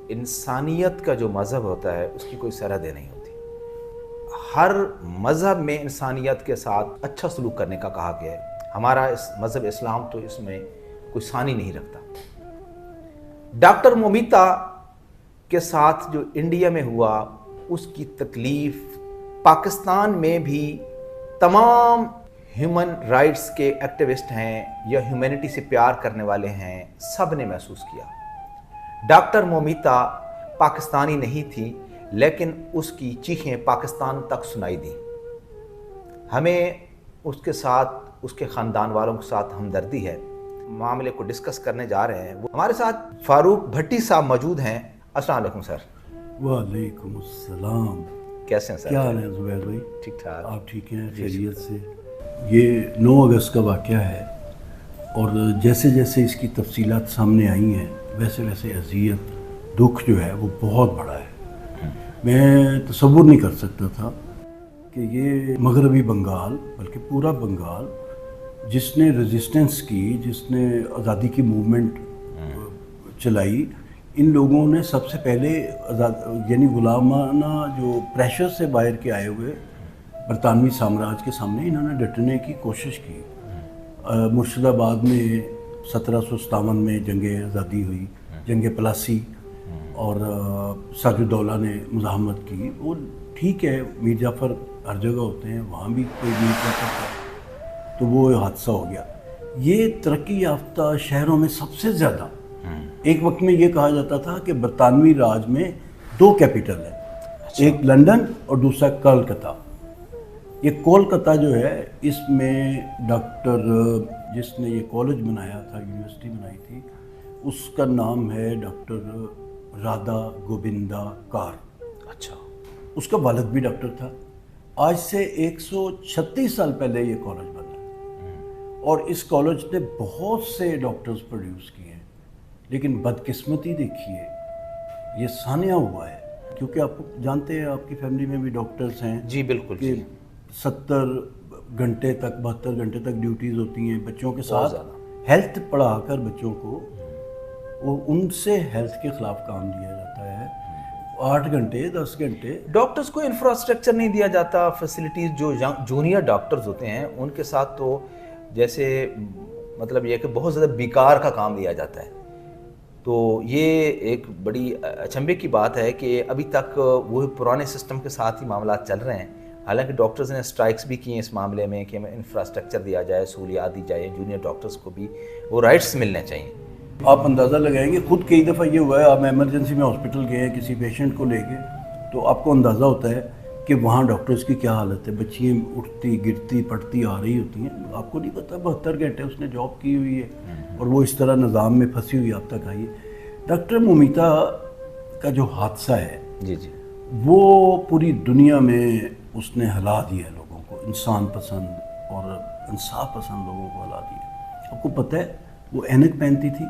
انسانیت کا جو مذہب ہوتا ہے اس کی کوئی سرحدیں نہیں ہوتی. ہر مذہب میں انسانیت کے ساتھ اچھا سلوک کرنے کا کہا گیا ہے. ہمارا اس مذہب اسلام تو اس میں کوئی ثانی نہیں رکھتا. ڈاکٹر مومیتا کے ساتھ جو انڈیا میں ہوا اس کی تکلیف پاکستان میں بھی تمام ہیومن رائٹس کے ایکٹیوسٹ ہیں یا ہیومینٹی سے پیار کرنے والے ہیں، سب نے محسوس کیا. ڈاکٹر مومیتا پاکستانی نہیں تھی لیکن اس کی چیخیں پاکستان تک سنائی دیں. ہمیں اس کے ساتھ، اس کے خاندان والوں کے ساتھ ہمدردی ہے. معاملے کو ڈسکس کرنے جا رہے ہیں. ہمارے ساتھ فاروق بھٹی صاحب موجود ہیں. السلام علیکم سر. وعلیکم السلام. کیسے ہیں سر؟ کیا حال ہے زبیر بھائی؟ ٹھیک ٹھاک. آپ ٹھیک ہیں؟ خیریت سے. یہ 9 اگست کا واقعہ ہے اور جیسے جیسے اس کی تفصیلات سامنے آئی ہیں ویسے ویسے اذیت، دکھ جو ہے وہ بہت بڑا ہے. میں تصور نہیں کر سکتا تھا کہ یہ مغربی بنگال، بلکہ پورا بنگال جس نے ریزسٹنس کی، جس نے آزادی کی موومنٹ چلائی، ان لوگوں نے سب سے پہلے یعنی غلامانہ جو پریشر سے باہر کے آئے ہوئے برطانوی سامراج کے سامنے انہوں نے ڈٹنے کی کوشش کی. مرشد آباد میں 1757 میں جنگ آزادی ہوئی، جنگ پلاسی، اور سراج الدولہ نے مزاحمت کی. وہ ٹھیک ہے، میر جعفر ہر جگہ ہوتے ہیں، وہاں بھی کوئی میر جعفر تھا تو وہ حادثہ ہو گیا. یہ ترقی یافتہ شہروں میں سب سے زیادہ، ایک وقت میں یہ کہا جاتا تھا کہ برطانوی راج میں 2 کیپٹل ہیں، ایک لندن اور دوسرا کولکتہ. یہ کولکتہ جو ہے اس میں ڈاکٹر جس نے یہ کالج بنایا تھا، یونیورسٹی بنائی تھی، اس کا نام ہے ڈاکٹر رادھا گووندا کار. اچھا. اس کا والد بھی ڈاکٹر تھا. آج سے 136 سال پہلے یہ کالج بنا اور اس کالج نے بہت سے ڈاکٹرز پروڈیوس کیے ہیں. لیکن بدقسمتی دیکھیے، یہ سانحہ ہوا ہے، کیونکہ آپ جانتے ہیں آپ کی فیملی میں بھی ڈاکٹرز ہیں. جی بالکل. کہ 70 گھنٹے تک 72 گھنٹے تک ڈیوٹیز ہوتی ہیں بچوں کے ساتھ. ہیلتھ پڑھا کر بچوں کو وہ ان سے ہیلتھ کے خلاف کام لیا جاتا ہے. 8 گھنٹے 10 گھنٹے. ڈاکٹرز کو انفراسٹرکچر نہیں دیا جاتا، فیسلٹیز. جو جونیئر ڈاکٹرز ہوتے ہیں ان کے ساتھ تو جیسے مطلب یہ کہ بہت زیادہ بیکار کا کام لیا جاتا ہے. تو یہ ایک بڑی اچنبھے کی بات ہے کہ ابھی تک وہ پرانے سسٹم کے ساتھ ہی معاملات چل رہے ہیں. حالانکہ ڈاکٹرز نے اسٹرائکس بھی کی ہیں اس معاملے میں کہ ہمیں انفراسٹرکچر دیا جائے، سہولیات دی جائے، جونیئر ڈاکٹرز کو بھی وہ رائٹس ملنے چاہیے. آپ اندازہ لگائیں گے، خود کئی دفعہ یہ ہوا ہے، آپ ایمرجنسی میں ہاسپٹل گئے ہیں کسی پیشنٹ کو لے کے، تو آپ کو اندازہ ہوتا ہے کہ وہاں ڈاکٹرز کی کیا حالت ہے. بچیاں اٹھتی گرتی پڑتی آ رہی ہوتی ہیں. آپ کو نہیں پتہ 72 گھنٹے اس نے جاب کی ہوئی ہے اور وہ اس طرح نظام میں پھنسی ہوئی آپ تک آئی ہے. ڈاکٹر مومیتا کا جو حادثہ ہے جی وہ پوری دنیا میں اس نے ہلا دیا لوگوں کو، انسان پسند اور انصاف پسند لوگوں کو ہلا دیا. آپ کو پتہ ہے وہ اینک پہنتی تھی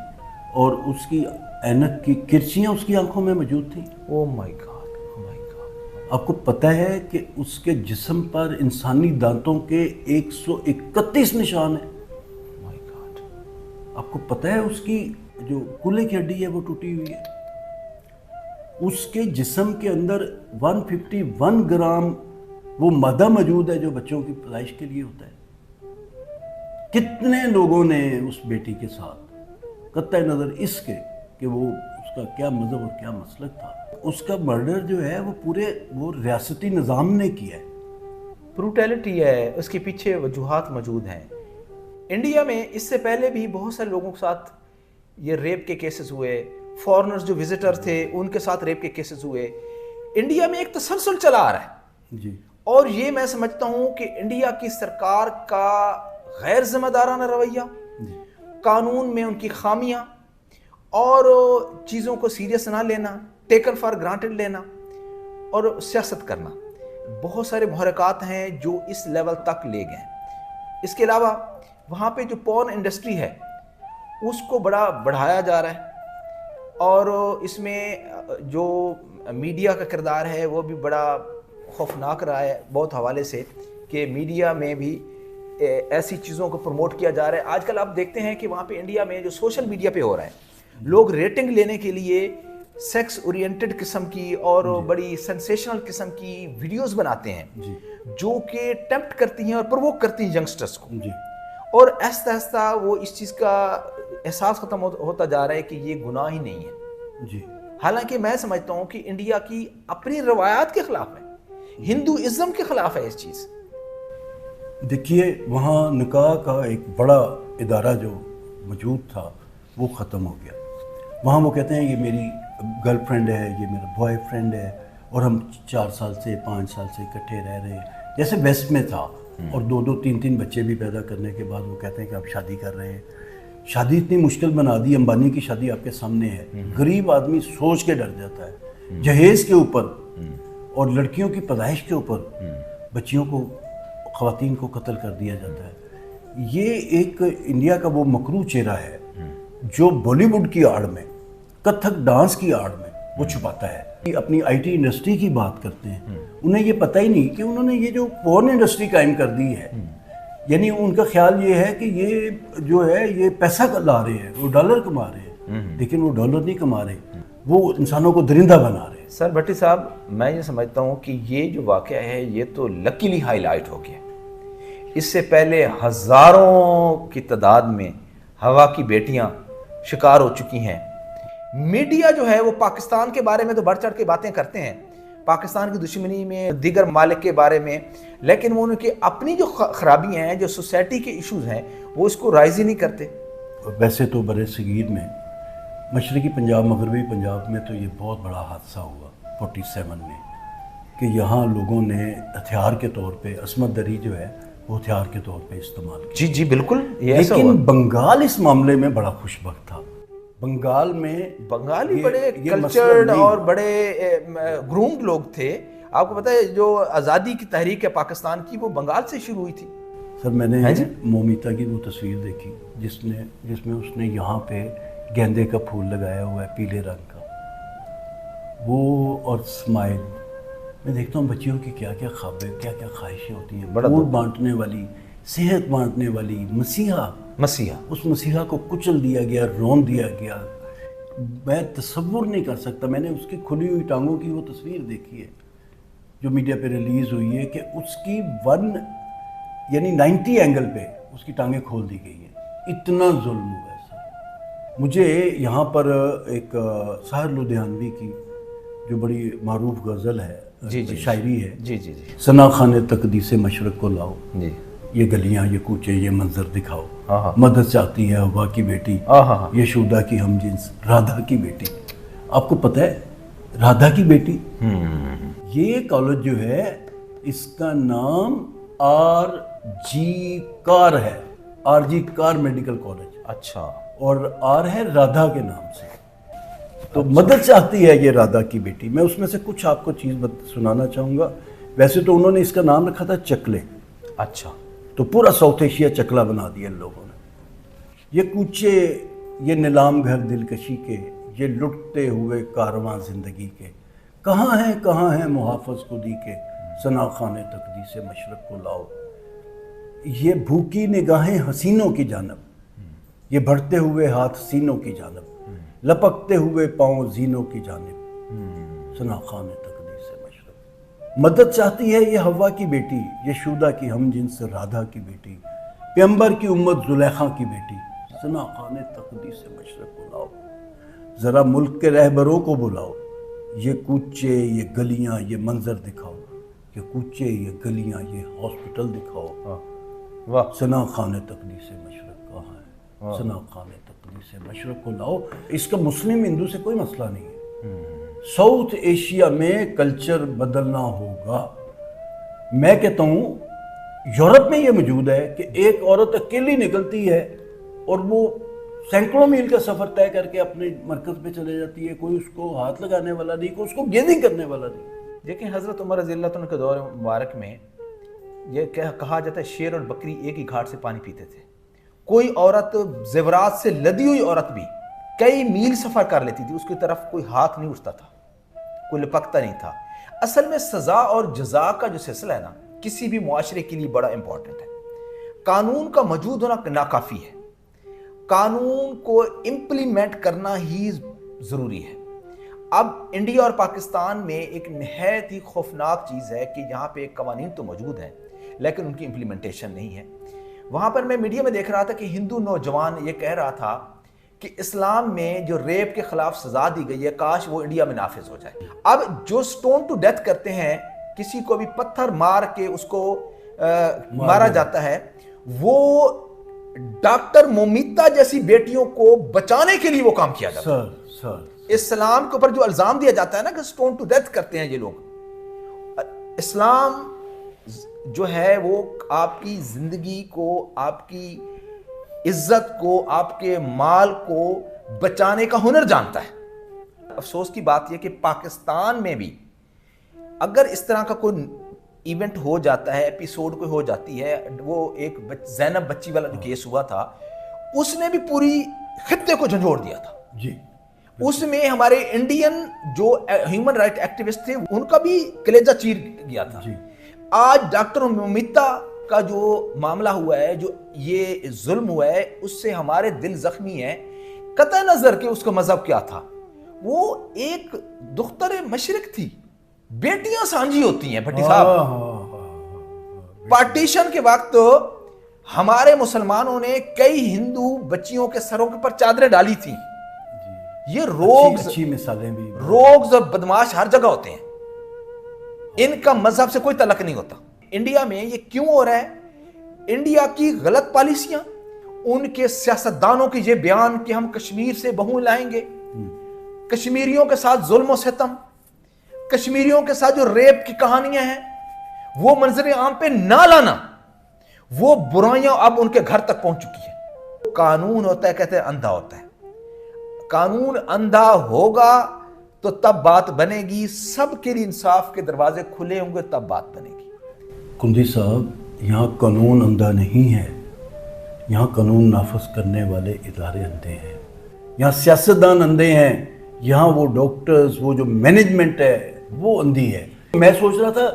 اور اس کی اینک کی کرچیاں اس کی آنکھوں میں موجود تھیں. او مائی گاڈ، او مائی گاڈ. آپ کو پتہ ہے کہ اس کے جسم پر انسانی دانتوں کے 131 نشان ہیں. مائی گاڈ. آپ کو پتہ ہے اس کی جو کولے کی ہڈی ہے وہ ٹوٹی ہوئی ہے. اس کے جسم کے اندر 151 گرام وہ مادہ موجود ہے جو بچوں کی پیدائش کے لیے ہوتا ہے. کتنے لوگوں نے اس بیٹی کے ساتھ، قطع نظر اس کے کہ وہ اس کا کیا مذہب اور کیا مسلک تھا، اس کا مرڈر جو ہے وہ پورے وہ ریاستی نظام نے کیا ہے. بروٹیلٹی ہے، اس کے پیچھے وجوہات موجود ہیں. انڈیا میں اس سے پہلے بھی بہت سارے لوگوں کے ساتھ یہ ریپ کے کیسز ہوئے. فارنرز جو وزٹر تھے ان کے ساتھ ریپ کے کیسز ہوئے. انڈیا میں ایک تسلسل چلا آ رہا ہے. جی. اور یہ میں سمجھتا ہوں کہ انڈیا کی سرکار کا غیر ذمہ دارانہ رویہ، قانون میں ان کی خامیاں اور چیزوں کو سیریس نہ لینا، ٹیکن فار گرانٹڈ لینا اور سیاست کرنا، بہت سارے محرکات ہیں جو اس لیول تک لے گئے. اس کے علاوہ وہاں پہ جو پورن انڈسٹری ہے اس کو بڑا بڑھایا جا رہا ہے اور اس میں جو میڈیا کا کردار ہے وہ بھی بڑا خوفناک رہا ہے بہت حوالے سے، کہ میڈیا میں بھی ایسی چیزوں کو پروموٹ کیا جا رہا ہے. آج کل آپ دیکھتے ہیں کہ وہاں پہ انڈیا میں جو سوشل میڈیا پہ ہو رہا ہے، لوگ ریٹنگ لینے کے لیے سیکس اورینٹڈ قسم کی اور بڑی سینسیشنل قسم کی ویڈیوز بناتے ہیں جو کہ ٹیمپٹ کرتی ہیں اور پرووک کرتی ہیں ینگسٹرز کو، اور آہستہ آہستہ وہ اس چیز کا احساس ختم ہوتا جا رہا ہے کہ یہ گناہ ہی نہیں ہے. حالانکہ میں سمجھتا ہوں کہ انڈیا کی اپنی روایات کے خلاف ہے، ہندوازم کے خلاف ہے اس چیز. دیکھیے وہاں نکاح کا ایک بڑا ادارہ جو موجود تھا وہ ختم ہو گیا. وہاں وہ کہتے ہیں یہ میری گرل فرینڈ ہے، یہ میرا بوائے فرینڈ ہے، اور ہم 4 سال سے 5 سال سے اکٹھے رہ رہے ہیں جیسے ویسٹ میں تھا. اور 2 3 بچے بھی پیدا کرنے کے بعد وہ کہتے ہیں کہ آپ شادی کر رہے ہیں. شادی اتنی مشکل بنا دی، امبانی کی شادی آپ کے سامنے ہے، غریب آدمی سوچ کے ڈر جاتا ہے. جہیز کے اوپر اور لڑکیوں کی پیدائش کے اوپر بچیوں کو، خواتین کو قتل کر دیا جاتا ہے. یہ ایک انڈیا کا وہ مکروہ چہرہ ہے جو بالی ووڈ کی آڑ میں، کتھک ڈانس کی آڑ میں وہ چھپاتا ہے. اپنی آئی ٹی انڈسٹری کی بات کرتے ہیں، انہیں یہ پتہ ہی نہیں کہ انہوں نے یہ جو پورن انڈسٹری قائم کر دی ہے، یعنی ان کا خیال یہ ہے کہ یہ جو ہے یہ پیسہ لا رہے ہیں، وہ ڈالر کما رہے ہیں، لیکن وہ ڈالر نہیں کما رہے، وہ انسانوں کو درندہ بنا رہے ہیں. سر بھٹی صاحب، میں یہ سمجھتا ہوں کہ یہ جو واقعہ ہے یہ تو لکیلی ہائی لائٹ ہو گیا. اس سے پہلے ہزاروں کی تعداد میں ہوا کی بیٹیاں شکار ہو چکی ہیں. میڈیا جو ہے وہ پاکستان کے بارے میں تو بڑھ چڑھ کے باتیں کرتے ہیں، پاکستان کی دشمنی میں، دیگر ممالک کے بارے میں، لیکن وہ ان کی اپنی جو خرابیاں ہیں، جو سوسائٹی کے ایشوز ہیں، وہ اس کو رائز ہی نہیں کرتے. ویسے تو برِ صغیر میں، مشرقی پنجاب، مغربی پنجاب میں تو یہ بہت بڑا حادثہ ہوا 47 میں کہ یہاں لوگوں نے ہتھیار کے طور پہ عصمت دری جو ہے وہ ہتھیار کے طور پہ استعمال کیا. جی بالکل. لیکن بنگال اس معاملے میں بڑا خوش بخت تھا. بنگالی بڑے کلچرڈ اور بڑے گرومڈ لوگ تھے. آپ کو پتہ ہے جو آزادی کی تحریک ہے پاکستان کی، وہ بنگال سے شروع ہوئی تھی. سر میں نے مومیتا کی وہ تصویر دیکھی جس میں اس نے یہاں پہ گیندے کا پھول لگایا ہوا ہے پیلے رنگ کا، وہ اور اسمائل. میں دیکھتا ہوں بچیوں کی کیا کیا خوابیں، کیا کیا خواہشیں ہوتی ہیں. پھول بانٹنے والی، صحت بانٹنے والی، مسیحا، اس مسیحا کو کچل دیا گیا، رون دیا گیا. میں تصور نہیں کر سکتا. میں نے اس کی کھلی ہوئی ٹانگوں کی وہ تصویر دیکھی ہے جو میڈیا پہ ریلیز ہوئی ہے کہ اس کی 90 اینگل پہ اس کی ٹانگیں کھول دی گئی ہیں. اتنا ظلم ہوا ہے سر. مجھے یہاں پر ایک ساحر لدھیانوی کی جو بڑی معروف غزل ہے، شاعری ہے، ثنا خانے تقدیس مشرق کو لاؤ، یہ گلیاں، یہ کوچے، یہ منظر دکھاؤ، مدد چاہتی ہے ہوا کی بیٹی، یہ شودا کی ہم جنس رادھا کی بیٹی. آپ کو پتہ ہے رادھا کی بیٹی، یہ کالج جو ہے اس کا نام RG کار ہے، RG کار میڈیکل کالج. اچھا. اور آر ہے رادھا کے نام سے. تو مدد چاہتی ہے یہ رادھا کی بیٹی. میں اس میں سے کچھ آپ کو چیز سنانا چاہوں گا. ویسے تو انہوں نے اس کا نام رکھا تھا چکلے. اچھا. تو پورا ساؤتھ ایشیا چکلا بنا دیا ان لوگوں نے. یہ کوچے، یہ نیلام گھر دلکشی کے، یہ لٹتے ہوئے کارواں زندگی کے، کہاں ہیں محافظ خودی کے، ثنا خانے تقدیس مشرق کو لاؤ. یہ بھوکی نگاہیں حسینوں کی جانب، یہ بڑھتے ہوئے ہاتھ سینوں کی جانب، لپکتے ہوئے پاؤں زینوں کی جانب، ثنا خانے تقدیس مشرق. مدد چاہتی ہے یہ ہوا کی بیٹی، یہ شودا کی ہم جنس رادھا کی بیٹی، پیغمبر کی امت زلیخا کی بیٹی، ثنا خانے تقدیس مشرق کو لاؤ. ذرا ملک کے رہبروں کو بلاؤ، یہ کوچے، یہ گلیاں، یہ منظر دکھاؤ. یہ کوچے، یہ گلیاں، یہ ہاسپٹل دکھاؤ. ثنا خانے تقدیس مشرق کہاں ہے؟ ثنا خانے تقدیس مشرق کو لاؤ. اس کا مسلم ہندو سے کوئی مسئلہ نہیں ہے. ساؤتھ ایشیا میں کلچر بدلنا ہوگا. میں کہتا ہوں یورپ میں یہ موجود ہے کہ ایک عورت اکیلی نکلتی ہے اور وہ سینکڑوں میل کا سفر طے کر کے اپنے مرکز پہ چلے جاتی ہے. کوئی اس کو ہاتھ لگانے والا نہیں، کوئی اس کو گیدنگ کرنے والا نہیں. دیکھیں حضرت عمر رضی اللہ عنہ کے دور مبارک میں یہ کہا جاتا ہے شیر اور بکری ایک ہی گھاٹ سے پانی پیتے تھے. کوئی عورت زیورات سے لدی ہوئی عورت بھی کئی میل سفر کر لیتی تھی، اس کی طرف کوئی ہاتھ نہیں اٹھتا تھا، کوئی لپکتا نہیں تھا. اصل میں سزا اور جزا کا جو سلسلہ ہے نا، کسی بھی معاشرے کے لیے بڑا امپورٹنٹ ہے. قانون کا موجود ہونا ناکافی ہے، قانون کو امپلیمنٹ کرنا ہی ضروری ہے. اب انڈیا اور پاکستان میں ایک نہایت ہی خوفناک چیز ہے کہ یہاں پہ قوانین تو موجود ہیں لیکن ان کی امپلیمنٹیشن نہیں ہے. وہاں پر میں میڈیا میں دیکھ رہا تھا کہ ہندو نوجوان یہ کہہ رہا تھا کہ اسلام میں جو ریپ کے خلاف سزا دی گئی ہے کاش وہ انڈیا میں نافذ ہو جائے. اب جو سٹون ٹو ڈیتھ کرتے ہیں, کسی کو بھی پتھر مار کے اس کو مارا جاتا ہے, وہ ڈاکٹر مومیتا جیسی بیٹیوں کو بچانے کے لیے وہ کام کیا جاتا ہے. اسلام کے اوپر جو الزام دیا جاتا ہے نا کہ سٹون ٹو ڈیتھ کرتے ہیں یہ لوگ, اسلام جو ہے وہ آپ کی زندگی کو, آپ کی عزت کو, آپ کے مال کو بچانے کا ہنر جانتا ہے. افسوس کی بات یہ کہ پاکستان میں بھی اگر اس طرح کا کوئی ایونٹ ہو جاتا ہے, ایپیسوڈ کوئی ہو جاتی ہے, وہ ایک زینب بچی والا جو کیس ہوا تھا اس نے بھی پوری خطے کو جھنجھوڑ دیا تھا. جی, اس میں ہمارے انڈین جو ہیومن رائٹ ایکٹیوسٹ تھے ان کا بھی کلیجہ چیر گیا تھا. آج ڈاکٹر مومیتا کا جو معاملہ ہوا ہے, جو یہ ظلم ہوا ہے, اس سے ہمارے دل زخمی ہیں. قطع نظر کہ اس کا مذہب کیا تھا, وہ ایک دختر مشرق تھی. بیٹیاں سانجی ہوتی ہیں بھٹی صاحب. پارٹیشن کے وقت ہمارے مسلمانوں نے کئی ہندو بچیوں کے سروں کے پر چادریں ڈالی تھیں. یہ اچھی مثالیں بھی, روگز اور بدماش ہر جگہ ہوتے ہیں, ان کا مذہب سے کوئی تعلق نہیں ہوتا. انڈیا میں یہ کیوں ہو رہا ہے؟ انڈیا کی غلط پالیسیاں, ان کے سیاستدانوں کی یہ بیان کہ ہم کشمیر سے بہو لائیں گے, کشمیریوں کے ساتھ ظلم و ستم, کشمیریوں کے ساتھ جو ریپ کی کہانیاں ہیں وہ منظر عام پہ نہ لانا, وہ برائیاں اب ان کے گھر تک پہنچ چکی ہیں. قانون ہوتا ہے, کہتے ہیں اندھا ہوتا ہے. قانون اندھا ہوگا تو تب بات بنے گی, سب کے لیے انصاف کے دروازے کھلے ہوں گے تب بات بنے گی. کندی صاحب, یہاں قانون اندھا نہیں ہے, یہاں قانون نافذ کرنے والے ادارے اندھے ہیں. یہاں سیاستدان اندھے ہیں, یہاں وہ ڈاکٹرز, وہ جو مینجمنٹ ہے وہ اندھی ہے. میں سوچ رہا تھا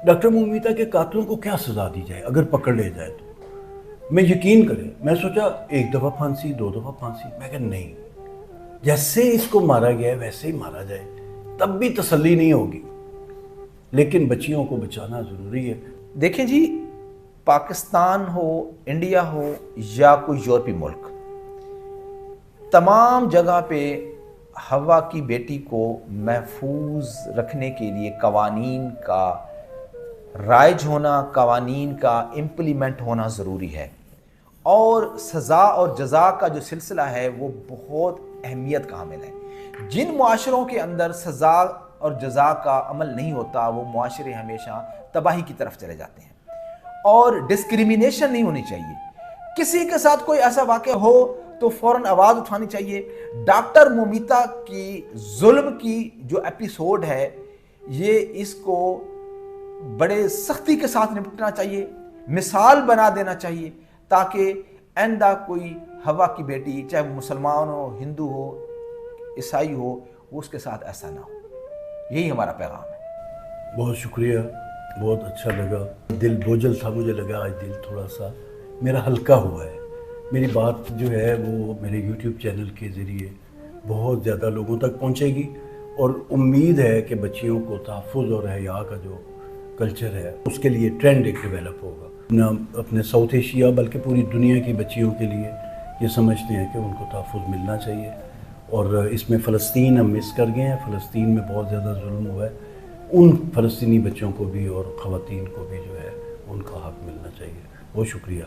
ڈاکٹر مومیتا کے قاتلوں کو کیا سزا دی جائے اگر پکڑ لے جائے تو. میں یقین کریں, میں سوچا ایک دفعہ پھانسی, 2 دفعہ پھانسی. میں کہا نہیں, جیسے اس کو مارا گیا ہے ویسے ہی مارا جائے, تب بھی تسلی نہیں ہوگی. لیکن بچیوں کو بچانا ضروری ہے. دیکھیں جی, پاکستان ہو, انڈیا ہو یا کوئی یورپی ملک, تمام جگہ پہ ہوا کی بیٹی کو محفوظ رکھنے کے لیے قوانین کا رائج ہونا, قوانین کا امپلیمنٹ ہونا ضروری ہے. اور سزا اور جزا کا جو سلسلہ ہے وہ بہت اہمیت کا حامل ہے. جن معاشروں کے اندر سزا اور جزا کا عمل نہیں ہوتا وہ معاشرے ہمیشہ تباہی کی طرف چلے جاتے ہیں. اور ڈسکریمنیشن نہیں ہونی چاہیے. کسی کے ساتھ کوئی ایسا واقعہ ہو تو فوراً آواز اٹھانی چاہیے. ڈاکٹر مومیتا کی ظلم کی جو ایپیسوڈ ہے یہ اس کو بڑے سختی کے ساتھ نپٹنا چاہیے, مثال بنا دینا چاہیے, تاکہ آئندہ کوئی ہوا کی بیٹی, چاہے وہ مسلمان ہو, ہندو ہو, عیسائی ہو, وہ اس کے ساتھ ایسا نہ ہو. یہی ہمارا پیغام ہے. بہت شکریہ, بہت اچھا لگا. دل بوجھل تھا, مجھے لگا آج دل تھوڑا سا میرا ہلکا ہوا ہے. میری بات جو ہے وہ میرے یوٹیوب چینل کے ذریعے بہت زیادہ لوگوں تک پہنچے گی, اور امید ہے کہ بچیوں کو تحفظ اور حیا کا جو کلچر ہے اس کے لیے ٹرینڈ ایک ڈیولپ ہوگا. نہ اپنے ساؤتھ ایشیا بلکہ پوری دنیا کی بچیوں کے لیے یہ سمجھتے ہیں کہ ان کو تحفظ ملنا چاہیے. اور اس میں فلسطین ہم مس کر گئے ہیں. فلسطین میں بہت زیادہ ظلم ہوا ہے. ان فلسطینی بچوں کو بھی اور خواتین کو بھی جو ہے ان کا حق ملنا چاہیے. بہت شکریہ.